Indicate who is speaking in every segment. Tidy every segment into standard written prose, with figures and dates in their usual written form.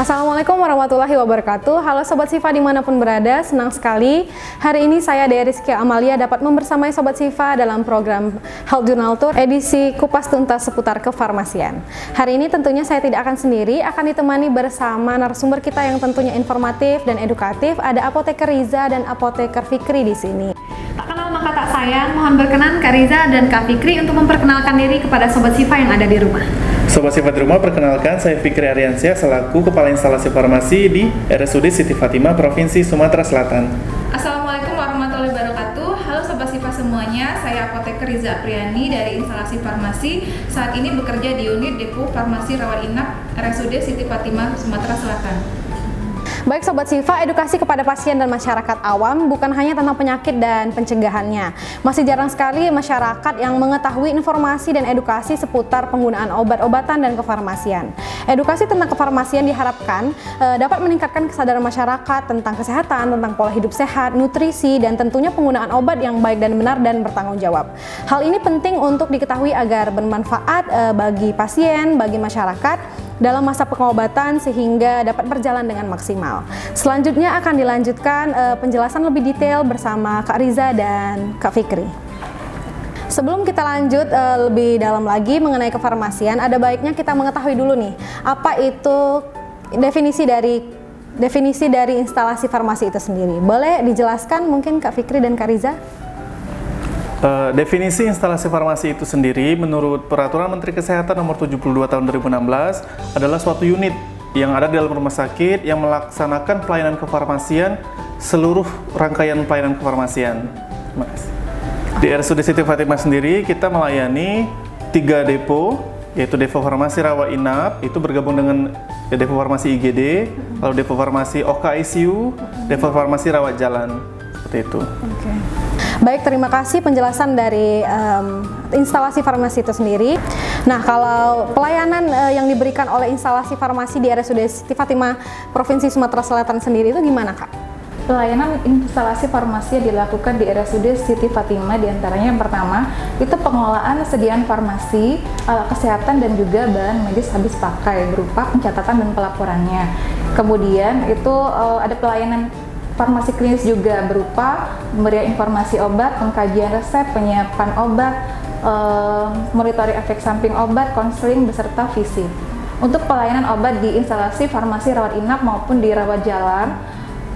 Speaker 1: Assalamualaikum warahmatullahi wabarakatuh. Halo Sobat Sifa dimanapun berada, senang sekali hari ini saya Dea Rizky Amalia dapat membersamai Sobat Sifa dalam program Health Journal Tour edisi Kupas Tuntas seputar kefarmasian. Hari ini tentunya saya tidak akan sendiri, akan ditemani bersama narasumber kita yang tentunya informatif dan edukatif. Ada Apoteker Riza dan Apoteker Fikri di sini. Tak kenal maka tak sayang, mohon berkenan Kak Riza dan Kak Fikri untuk memperkenalkan diri kepada Sobat Sifa yang ada di rumah.
Speaker 2: Sobat Sifa di rumah, perkenalkan saya Fikri Aryansyah selaku Kepala Instalasi Farmasi di RSUD Siti Fatimah, Provinsi Sumatera Selatan.
Speaker 3: Assalamualaikum warahmatullahi wabarakatuh. Halo Sobat Sifa semuanya, saya Apoteker Riza Apriani dari Instalasi Farmasi. Saat ini bekerja di unit Depo Farmasi Rawat Inap RSUD Siti Fatimah, Sumatera Selatan.
Speaker 1: Baik Sobat Sifa, edukasi kepada pasien dan masyarakat awam bukan hanya tentang penyakit dan pencegahannya. Masih jarang sekali masyarakat yang mengetahui informasi dan edukasi seputar penggunaan obat-obatan dan kefarmasian. Edukasi tentang kefarmasian diharapkan dapat meningkatkan kesadaran masyarakat tentang kesehatan, tentang pola hidup sehat, nutrisi, dan tentunya penggunaan obat yang baik dan benar dan bertanggung jawab. Hal ini penting untuk diketahui agar bermanfaat bagi pasien, bagi masyarakat dalam masa pengobatan sehingga dapat berjalan dengan maksimal. Selanjutnya akan dilanjutkan penjelasan lebih detail bersama Kak Riza dan Kak Fikri. Sebelum kita lanjut lebih dalam lagi mengenai kefarmasian, ada baiknya kita mengetahui dulu nih, apa itu definisi dari instalasi farmasi itu sendiri. Boleh dijelaskan mungkin Kak Fikri dan Kak Riza?
Speaker 2: Definisi instalasi farmasi itu sendiri menurut Peraturan Menteri Kesehatan Nomor 72 Tahun 2016 adalah suatu unit yang ada di dalam rumah sakit yang melaksanakan pelayanan kefarmasian seluruh rangkaian pelayanan kefarmasian. Di RSUD Siti Fatimah sendiri kita melayani 3 depo, yaitu Depo Farmasi Rawat Inap, itu bergabung dengan Depo Farmasi IGD, lalu Depo Farmasi OKICU, Depo Farmasi Rawat Jalan, seperti itu.
Speaker 1: Oke. Baik, terima kasih penjelasan dari instalasi farmasi itu sendiri. Nah, kalau pelayanan yang diberikan oleh instalasi farmasi di RSUD Siti Fatimah Provinsi Sumatera Selatan sendiri itu gimana, Kak?
Speaker 3: Pelayanan instalasi farmasi yang dilakukan di RSUD Siti Fatimah diantaranya yang pertama itu pengelolaan sediaan farmasi, alat kesehatan dan juga bahan medis habis pakai berupa pencatatan dan pelaporannya. Kemudian itu ada pelayanan farmasi klinis juga berupa pemberian informasi obat, pengkajian resep, penyiapan obat, monitoring efek samping obat, konseling beserta visit. Untuk pelayanan obat di instalasi farmasi rawat inap maupun di rawat jalan,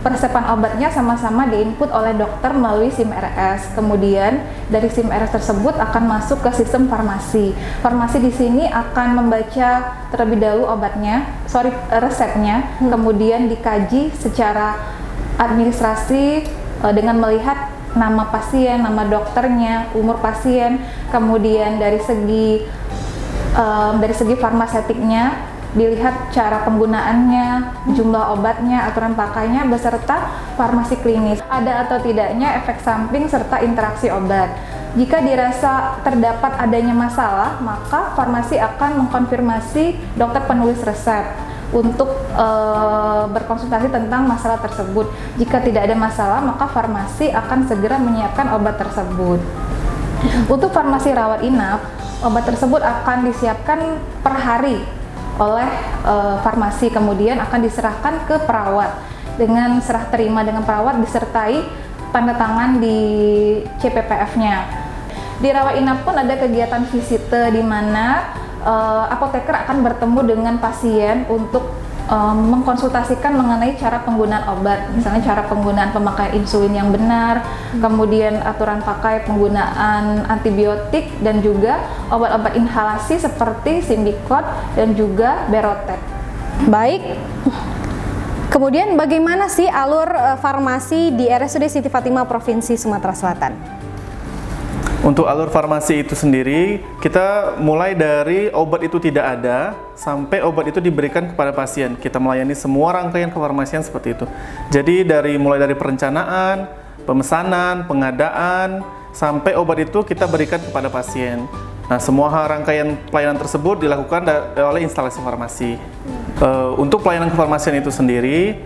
Speaker 3: peresepan obatnya sama-sama diinput oleh dokter melalui SIM RS. Kemudian dari SIM RS tersebut akan masuk ke sistem farmasi. Farmasi di sini akan membaca terlebih dahulu resepnya, kemudian dikaji secara administrasi dengan melihat nama pasien, nama dokternya, umur pasien, kemudian dari segi farmasetiknya dilihat cara penggunaannya, jumlah obatnya, aturan pakainya, beserta farmasi klinis. Ada atau tidaknya efek samping serta interaksi obat. Jika dirasa terdapat adanya masalah, maka farmasi akan mengkonfirmasi dokter penulis resep untuk berkonsultasi tentang masalah tersebut. Jika tidak ada masalah, maka farmasi akan segera menyiapkan obat tersebut. Untuk farmasi rawat inap, obat tersebut akan disiapkan per hari oleh farmasi, kemudian akan diserahkan ke perawat dengan serah terima dengan perawat disertai tanda tangan di CPPF-nya. Di rawat inap pun ada kegiatan visite di mana apoteker akan bertemu dengan pasien untuk mengkonsultasikan mengenai cara penggunaan obat, misalnya cara penggunaan pemakaian insulin yang benar, kemudian aturan pakai penggunaan antibiotik dan juga obat-obat inhalasi seperti Symbicort dan juga Berotep.
Speaker 1: Baik. Kemudian bagaimana sih alur farmasi di RSUD Siti Fatimah Provinsi Sumatera Selatan?
Speaker 2: Untuk alur farmasi itu sendiri, kita mulai dari obat itu tidak ada sampai obat itu diberikan kepada pasien. Kita melayani semua rangkaian kefarmasian seperti itu. Jadi mulai dari perencanaan, pemesanan, pengadaan, sampai obat itu kita berikan kepada pasien. Nah, semua rangkaian pelayanan tersebut dilakukan oleh instalasi farmasi. Untuk pelayanan kefarmasian itu sendiri,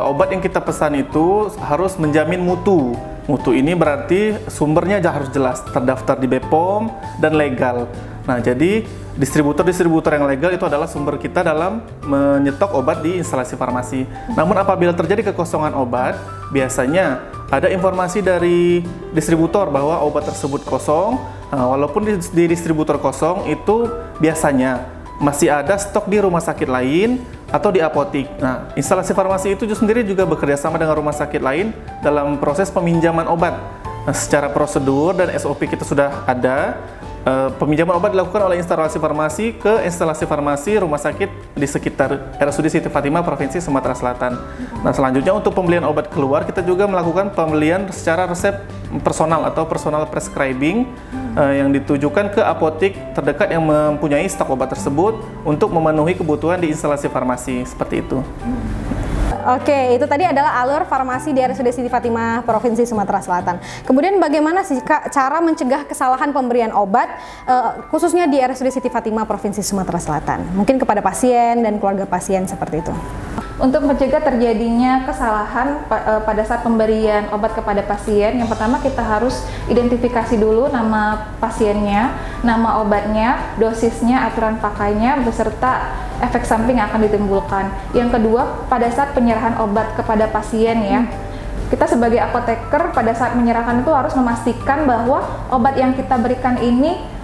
Speaker 2: obat yang kita pesan itu harus menjamin mutu. Mutu ini berarti sumbernya harus jelas, terdaftar di BPOM dan legal. Nah, jadi distributor-distributor yang legal itu adalah sumber kita dalam menyetok obat di instalasi farmasi. Namun apabila terjadi kekosongan obat, biasanya ada informasi dari distributor bahwa obat tersebut kosong. Walaupun di distributor kosong, itu biasanya masih ada stok di rumah sakit lain atau di apotik. Nah, instalasi farmasi itu sendiri juga bekerja sama dengan rumah sakit lain dalam proses peminjaman obat. Nah, secara prosedur dan SOP kita sudah ada. Peminjaman obat dilakukan oleh instalasi farmasi ke instalasi farmasi rumah sakit di sekitar RSUD Siti Fatimah, Provinsi Sumatera Selatan. Nah, selanjutnya untuk pembelian obat keluar, kita juga melakukan pembelian secara resep personal atau personal prescribing yang ditujukan ke apotik terdekat yang mempunyai stok obat tersebut untuk memenuhi kebutuhan di instalasi farmasi, seperti itu.
Speaker 1: Oke, itu tadi adalah alur farmasi di RSUD Siti Fatimah, Provinsi Sumatera Selatan. Kemudian bagaimana sih Kak cara mencegah kesalahan pemberian obat khususnya di RSUD Siti Fatimah, Provinsi Sumatera Selatan? Mungkin kepada pasien dan keluarga pasien seperti itu.
Speaker 3: Untuk mencegah terjadinya kesalahan pada saat pemberian obat kepada pasien, yang pertama kita harus identifikasi dulu nama pasiennya, nama obatnya, dosisnya, aturan pakainya, beserta efek samping yang akan ditimbulkan. Yang kedua, pada saat penyerahan obat kepada pasien ya, kita sebagai apoteker pada saat menyerahkan itu harus memastikan bahwa obat yang kita berikan ini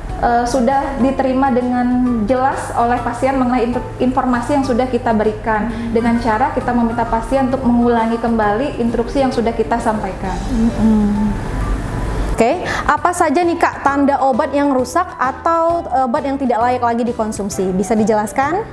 Speaker 3: sudah diterima dengan jelas oleh pasien mengenai informasi yang sudah kita berikan, dengan cara kita meminta pasien untuk mengulangi kembali instruksi yang sudah kita sampaikan.
Speaker 1: Oke, apa saja nih Kak tanda obat yang rusak atau obat yang tidak layak lagi dikonsumsi? Bisa dijelaskan?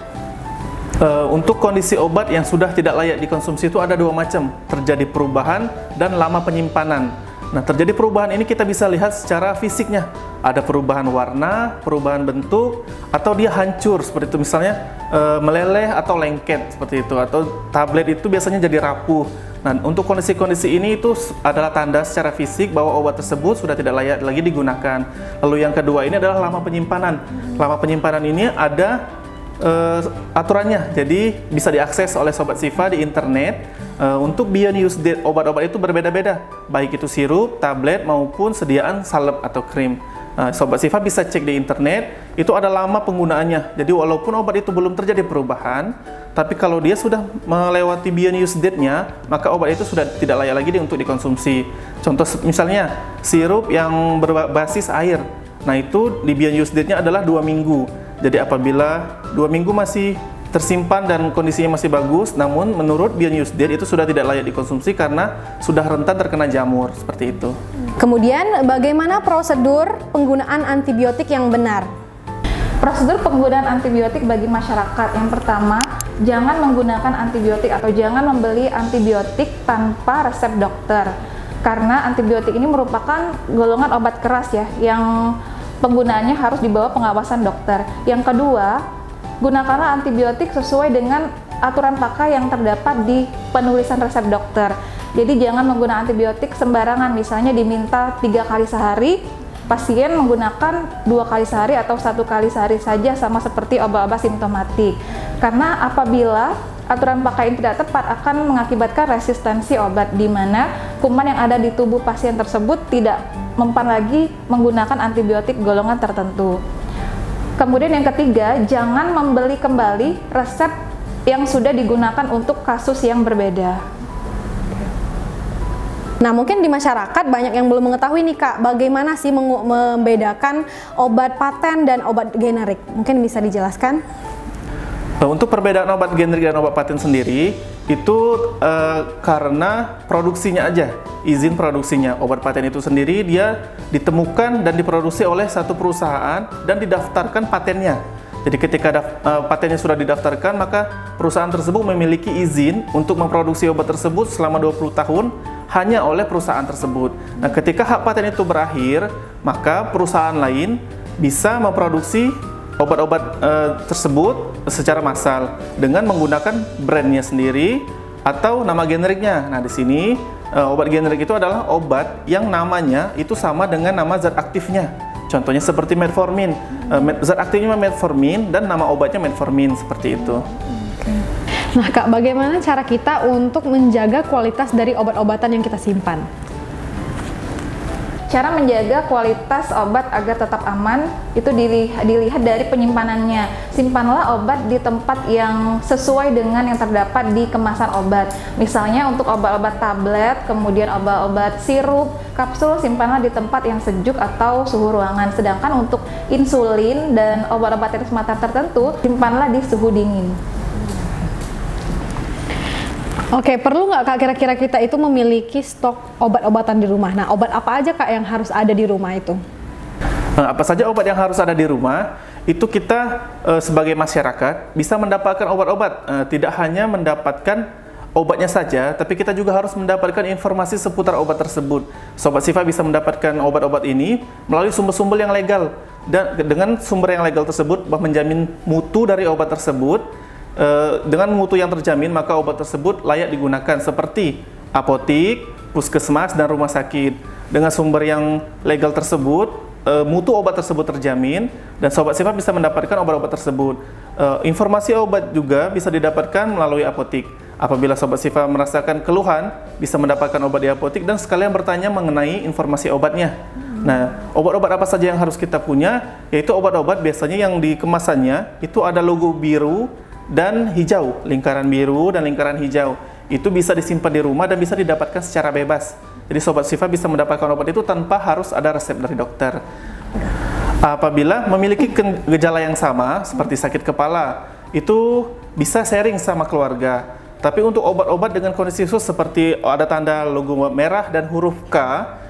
Speaker 2: Untuk kondisi obat yang sudah tidak layak dikonsumsi itu ada dua macam, terjadi perubahan dan lama penyimpanan. Nah, terjadi perubahan ini kita bisa lihat secara fisiknya. Ada perubahan warna, perubahan bentuk, atau dia hancur seperti itu, misalnya meleleh atau lengket seperti itu, atau tablet itu biasanya jadi rapuh. Nah, untuk kondisi-kondisi ini itu adalah tanda secara fisik bahwa obat tersebut sudah tidak layak lagi digunakan. Lalu yang kedua ini adalah lama penyimpanan. Lama penyimpanan ini ada aturannya, jadi bisa diakses oleh Sobat Sifa di internet. Untuk beyond use date obat-obat itu berbeda-beda, baik itu sirup, tablet maupun sediaan salep atau krim. Sobat Sifa bisa cek di internet, itu ada lama penggunaannya. Jadi walaupun obat itu belum terjadi perubahan, tapi kalau dia sudah melewati beyond use date-nya, maka obat itu sudah tidak layak lagi untuk dikonsumsi. Contoh misalnya sirup yang berbasis air. Nah, itu di beyond use date-nya adalah 2 minggu. Jadi apabila 2 minggu masih tersimpan dan kondisinya masih bagus, namun menurut beyond use date itu sudah tidak layak dikonsumsi karena sudah rentan terkena jamur, seperti itu.
Speaker 1: Kemudian bagaimana prosedur penggunaan antibiotik yang benar?
Speaker 3: Prosedur penggunaan antibiotik bagi masyarakat, yang pertama, jangan menggunakan antibiotik atau jangan membeli antibiotik tanpa resep dokter. Karena antibiotik ini merupakan golongan obat keras ya, yang penggunaannya harus di bawah pengawasan dokter. Yang kedua, gunakanlah antibiotik sesuai dengan aturan pakai yang terdapat di penulisan resep dokter. Jadi jangan menggunakan antibiotik sembarangan, misalnya diminta 3 kali sehari, pasien menggunakan 2 kali sehari atau 1 kali sehari saja, sama seperti obat-obat simptomatik. Karena apabila aturan pakai yang tidak tepat akan mengakibatkan resistensi obat, di mana kuman yang ada di tubuh pasien tersebut tidak mempan lagi menggunakan antibiotik golongan tertentu. Kemudian yang ketiga, jangan membeli kembali resep yang sudah digunakan untuk kasus yang berbeda.
Speaker 1: Nah, mungkin di masyarakat banyak yang belum mengetahui nih Kak, bagaimana sih membedakan obat paten dan obat generik? Mungkin bisa dijelaskan?
Speaker 2: Untuk perbedaan obat generik dan obat paten sendiri, itu karena produksinya aja, izin produksinya. Obat paten itu sendiri dia ditemukan dan diproduksi oleh satu perusahaan dan didaftarkan patennya. Jadi ketika patennya sudah didaftarkan, maka perusahaan tersebut memiliki izin untuk memproduksi obat tersebut selama 20 tahun hanya oleh perusahaan tersebut. Nah, ketika hak paten itu berakhir, maka perusahaan lain bisa memproduksi obat-obat tersebut secara massal dengan menggunakan brandnya sendiri atau nama generiknya. Nah, di sini obat generik itu adalah obat yang namanya itu sama dengan nama zat aktifnya. Contohnya seperti metformin, zat aktifnya metformin dan nama obatnya metformin, seperti itu.
Speaker 1: Nah Kak, bagaimana cara kita untuk menjaga kualitas dari obat-obatan yang kita simpan?
Speaker 3: Cara menjaga kualitas obat agar tetap aman itu dilihat dari penyimpanannya. Simpanlah obat di tempat yang sesuai dengan yang terdapat di kemasan obat. Misalnya untuk obat-obat tablet, kemudian obat-obat sirup, kapsul, simpanlah di tempat yang sejuk atau suhu ruangan. Sedangkan untuk insulin dan obat-obat tetes mata tertentu, simpanlah di suhu dingin.
Speaker 1: Oke, perlu nggak Kak kira-kira kita itu memiliki stok obat-obatan di rumah? Nah, obat apa aja Kak yang harus ada di rumah itu?
Speaker 2: Nah, apa saja obat yang harus ada di rumah? Itu kita sebagai masyarakat bisa mendapatkan obat-obat, tidak hanya mendapatkan obatnya saja, tapi kita juga harus mendapatkan informasi seputar obat tersebut. Sobat Sifa bisa mendapatkan obat-obat ini melalui sumber-sumber yang legal, dan dengan sumber yang legal tersebut menjamin mutu dari obat tersebut. Dengan mutu yang terjamin, maka obat tersebut layak digunakan seperti apotik, puskesmas, dan rumah sakit. Dengan sumber yang legal tersebut, mutu obat tersebut terjamin, dan Sobat Sifa bisa mendapatkan obat-obat tersebut. Informasi obat juga bisa didapatkan melalui apotik. Apabila Sobat Sifa merasakan keluhan, bisa mendapatkan obat di apotik dan sekalian bertanya mengenai informasi obatnya. Nah, obat-obat apa saja yang harus kita punya? Yaitu obat-obat biasanya yang di kemasannya itu ada logo biru dan hijau, lingkaran biru dan lingkaran hijau. Itu bisa disimpan di rumah dan bisa didapatkan secara bebas. Jadi Sobat Sifa bisa mendapatkan obat itu tanpa harus ada resep dari dokter. Apabila memiliki gejala yang sama seperti sakit kepala, itu bisa sharing sama keluarga. Tapi untuk obat-obat dengan kondisi khusus seperti ada tanda logo merah dan huruf K,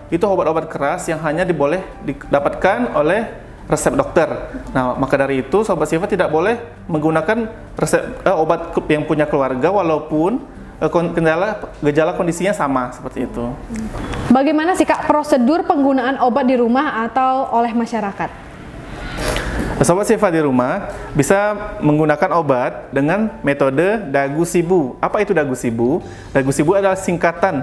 Speaker 2: itu obat-obat keras yang hanya boleh didapatkan oleh resep dokter. Nah, maka dari itu Sobat Sifa tidak boleh menggunakan resep obat yang punya keluarga walaupun gejala kondisinya sama seperti itu.
Speaker 1: Bagaimana sih Kak prosedur penggunaan obat di rumah atau oleh masyarakat?
Speaker 2: Sobat Sifa di rumah bisa menggunakan obat dengan metode dagu sibu. Apa itu dagu sibu? Dagu sibu adalah singkatan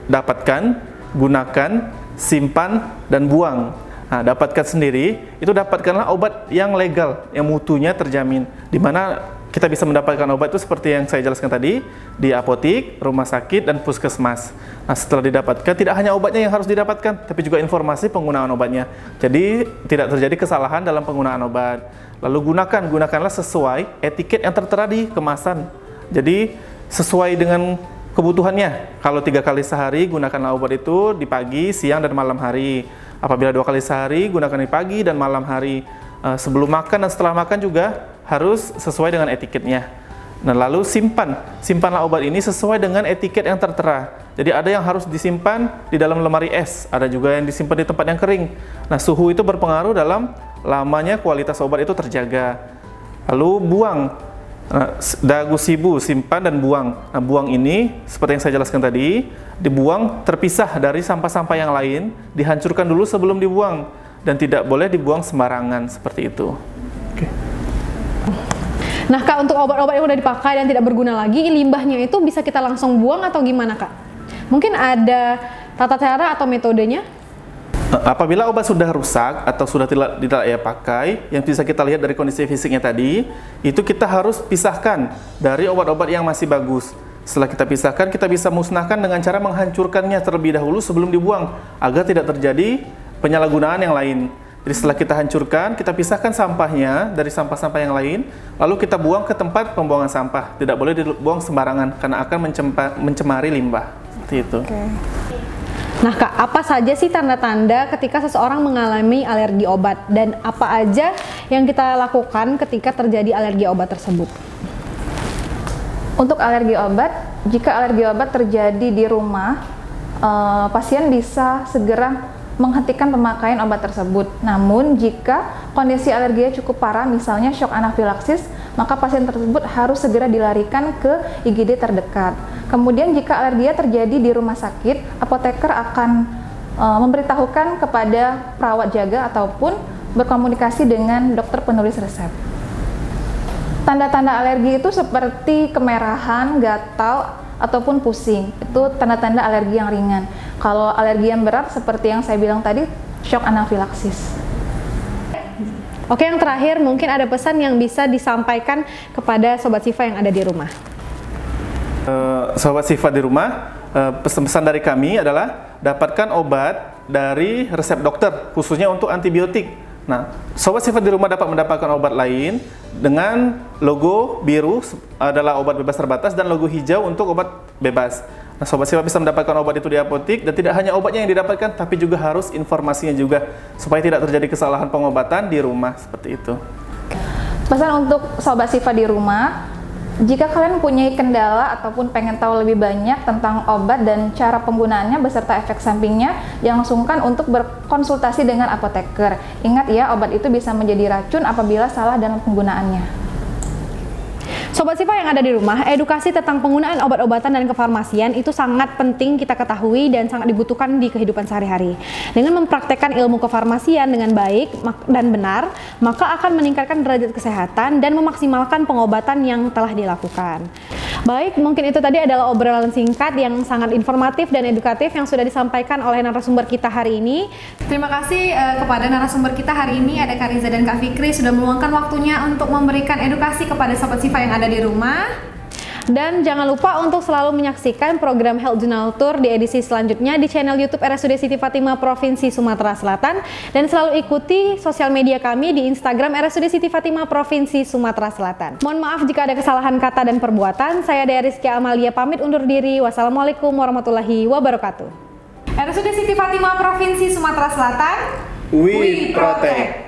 Speaker 2: dapatkan, gunakan, simpan, dan buang. Nah, dapatkan sendiri, itu dapatkanlah obat yang legal, yang mutunya terjamin. Di mana kita bisa mendapatkan obat itu seperti yang saya jelaskan tadi, di apotik, rumah sakit, dan puskesmas. Nah, setelah didapatkan, tidak hanya obatnya yang harus didapatkan, tapi juga informasi penggunaan obatnya. Jadi, tidak terjadi kesalahan dalam penggunaan obat. Lalu gunakanlah sesuai etiket yang tertera di kemasan. Jadi, sesuai dengan kebutuhannya. Kalau 3 kali sehari, gunakanlah obat itu di pagi, siang, dan malam hari. Apabila 2 kali sehari, gunakan di pagi dan malam hari. Sebelum makan dan setelah makan juga harus sesuai dengan etiketnya. Nah, lalu simpanlah obat ini sesuai dengan etiket yang tertera. Jadi ada yang harus disimpan di dalam lemari es, ada juga yang disimpan di tempat yang kering. Nah, suhu itu berpengaruh dalam lamanya kualitas obat itu terjaga. Lalu buang. Dagu sibu, simpan dan buang. Nah, buang ini seperti yang saya jelaskan tadi, dibuang terpisah dari sampah-sampah yang lain, dihancurkan dulu sebelum dibuang, dan tidak boleh dibuang sembarangan seperti itu. Oke.
Speaker 1: Nah Kak, untuk obat-obat yang udah dipakai dan tidak berguna lagi, limbahnya itu bisa kita langsung buang atau gimana Kak? Mungkin ada tata cara atau metodenya?
Speaker 2: Apabila obat sudah rusak atau sudah tidak layak pakai, yang bisa kita lihat dari kondisi fisiknya tadi, itu kita harus pisahkan dari obat-obat yang masih bagus. Setelah kita pisahkan, kita bisa musnahkan dengan cara menghancurkannya terlebih dahulu sebelum dibuang, agar tidak terjadi penyalahgunaan yang lain. Jadi setelah kita hancurkan, kita pisahkan sampahnya dari sampah-sampah yang lain, lalu kita buang ke tempat pembuangan sampah. Tidak boleh dibuang sembarangan, karena akan mencemari limbah. Seperti itu.
Speaker 1: Okay. Nah Kak, apa saja sih tanda-tanda ketika seseorang mengalami alergi obat? Dan apa aja yang kita lakukan ketika terjadi alergi obat tersebut?
Speaker 3: Untuk alergi obat, jika alergi obat terjadi di rumah, pasien bisa segera menghentikan pemakaian obat tersebut. Namun jika kondisi alerginya cukup parah, misalnya shock anafilaksis, maka pasien tersebut harus segera dilarikan ke IGD terdekat. Kemudian jika alergia terjadi di rumah sakit, apoteker akan memberitahukan kepada perawat jaga ataupun berkomunikasi dengan dokter penulis resep. Tanda-tanda alergi itu seperti kemerahan, gatal, ataupun pusing. Itu tanda-tanda alergi yang ringan. Kalau alergi yang berat seperti yang saya bilang tadi, shock anafilaksis.
Speaker 1: Oke, yang terakhir mungkin ada pesan yang bisa disampaikan kepada Sobat Sifa yang ada di rumah.
Speaker 2: Sobat Sifa di rumah, pesan-pesan dari kami adalah dapatkan obat dari resep dokter, khususnya untuk antibiotik. Nah, Sobat Sifa di rumah dapat mendapatkan obat lain dengan logo biru adalah obat bebas terbatas dan logo hijau untuk obat bebas. Nah, Sobat Sifa bisa mendapatkan obat itu di apotik, dan tidak hanya obatnya yang didapatkan, tapi juga harus informasinya juga, supaya tidak terjadi kesalahan pengobatan di rumah, seperti itu.
Speaker 3: Pesan untuk Sobat Sifa di rumah, jika kalian punya kendala ataupun pengen tahu lebih banyak tentang obat dan cara penggunaannya beserta efek sampingnya, jangan sungkan untuk berkonsultasi dengan apoteker. Ingat ya, obat itu bisa menjadi racun apabila salah dalam penggunaannya.
Speaker 1: Sobat Sifa yang ada di rumah, edukasi tentang penggunaan obat-obatan dan kefarmasian itu sangat penting kita ketahui dan sangat dibutuhkan di kehidupan sehari-hari. Dengan mempraktekkan ilmu kefarmasian dengan baik dan benar, maka akan meningkatkan derajat kesehatan dan memaksimalkan pengobatan yang telah dilakukan. Baik, mungkin itu tadi adalah obrolan singkat yang sangat informatif dan edukatif yang sudah disampaikan oleh narasumber kita hari ini. Terima kasih kepada narasumber kita hari ini, ada Kak Riza dan Kak Fikri, sudah meluangkan waktunya untuk memberikan edukasi kepada Sobat Sifa yang ada di rumah. Dan jangan lupa untuk selalu menyaksikan program Health Journal Tour di edisi selanjutnya di channel YouTube RSUD Siti Fatimah Provinsi Sumatera Selatan, dan selalu ikuti sosial media kami di Instagram RSUD Siti Fatimah Provinsi Sumatera Selatan. Mohon maaf jika ada kesalahan kata dan perbuatan. Saya Dea Rizky Amalia pamit undur diri. Wassalamualaikum warahmatullahi wabarakatuh. RSUD Siti Fatimah Provinsi Sumatera Selatan,
Speaker 2: We protect.